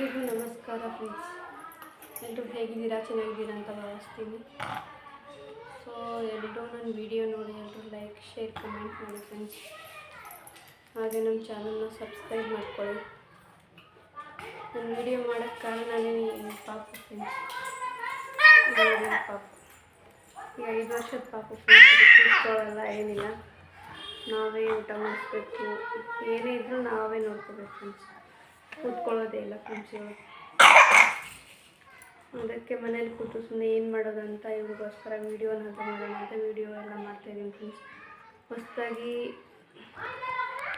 ಎಲ್ಲರಿಗೂ ನಮಸ್ಕಾರ ಫ್ರೆಂಡ್ಸ್. ಎಲ್ಲರೂ ಹೇಗಿದ್ದೀರಾ? ಚೆನ್ನಾಗಿದ್ದೀರಾ ಅಂತ ಭಾವಿಸ್ತೀನಿ. ಸೊ ಎಲ್ಲರೂ ನನ್ನ ವಿಡಿಯೋ ನೋಡಿ ಎಲ್ಲರೂ ಲೈಕ್, ಶೇರ್, ಕಮೆಂಟ್ ಮಾಡಿ ಫ್ರೆಂಡ್ಸ್. ಹಾಗೆ ನಮ್ಮ ಚಾನಲ್ನ ಸಬ್ಸ್ಕ್ರೈಬ್ ಮಾಡ್ಕೊಳ್ಳಿ. ನನ್ನ ವಿಡಿಯೋ ಮಾಡೋಕ್ಕೆ ಕಾರಣನೇ ಈ ಪಾಪು ಫ್ರೆಂಡ್ಸ್. ಪಾಪು ಈಗ 5 ವರ್ಷದ ಪಾಪು ಫ್ರೆಂಡ್ಸ್. ಕೂತ್ಕೊಳ್ಳಲ್ಲ, ಏನಿಲ್ಲ, ನಾವೇ ಊಟ ಮಾಡಿಸ್ಬೇಕು, ಏನೇ ಇದ್ದರೂ ನಾವೇ ನೋಡ್ಕೋಬೇಕು ಫ್ರೆಂಡ್ಸ್. ಕೂತ್ಕೊಳ್ಳೋದೇ ಇಲ್ಲ ಫ್ರೆಂಡ್ಸ್. ಇವಾಗ ಅದಕ್ಕೆ ಮನೇಲಿ ಕೂತು ಸುಮ್ಮನೆ ಏನು ಮಾಡೋದು ಅಂತ ಇವ್ರಿಗೋಸ್ಕರ ವೀಡಿಯೋನಾದರೂ ಮಾಡೋಣ ಅಂತ ವೀಡಿಯೋ ಎಲ್ಲ ಮಾಡ್ತಾಯಿದ್ದೀನಿ ಫ್ರೆಂಡ್ಸ್.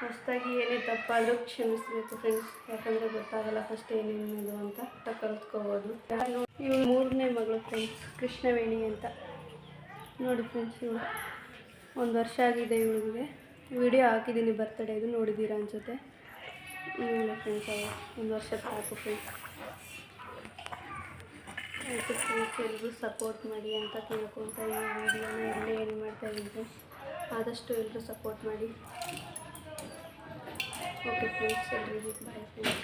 ಹೊಸದಾಗಿ ಏನೇ ತಪ್ಪಾದರೂ ಕ್ಷಮಿಸಬೇಕು ಫ್ರೆಂಡ್ಸ್. ಯಾಕಂದರೆ ಗೊತ್ತಾಗಲ್ಲ ಫಸ್ಟ್ ಏನೇನು ಅಂತ ಕಲ್ತ್ಕೋಬೋದು. ಇವ್ರು 3ನೇ ಮಗಳು ಫ್ರೆಂಡ್ಸ್, ಕೃಷ್ಣವೇಣಿ ಅಂತ. ನೋಡಿ ಫ್ರೆಂಡ್ಸ್, ಇವಳು 1 ವರ್ಷ ಆಗಿದೆ. ಇವಳಿಗೆ ವಿಡಿಯೋ ಹಾಕಿದ್ದೀನಿ ಬರ್ತಡೇದು, ನೋಡಿದ್ದೀರಾ ಅನ್ಸುತ್ತೆ. ಇಲ್ಲ ಫ್ರೆಂಡ್ಸ್, 1 ವರ್ಷದ ಪಾಪು ಫ್ರೆಂಡ್ಸ್. ಆಯಿತು ಫ್ರೆಂಡ್ಸ್, ಎಲ್ಲರೂ ಸಪೋರ್ಟ್ ಮಾಡಿ ಅಂತ ಕೇಳ್ಕೊತ ಈ ವಿಡಿಯೋನ ಎಲ್ಲೇ ಏನು ಮಾಡ್ತಾಯಿದ್ದೀನಿ ಫ್ರೆಂಡ್ಸ್. ಆದಷ್ಟು ಎಲ್ಲರೂ ಸಪೋರ್ಟ್ ಮಾಡಿ. ಓಕೆ ಫ್ರೆಂಡ್ಸ್, ಎಲ್ಲರಿಗೂ ಬಾಯ್ ಫ್ರೆಂಡ್ಸ್.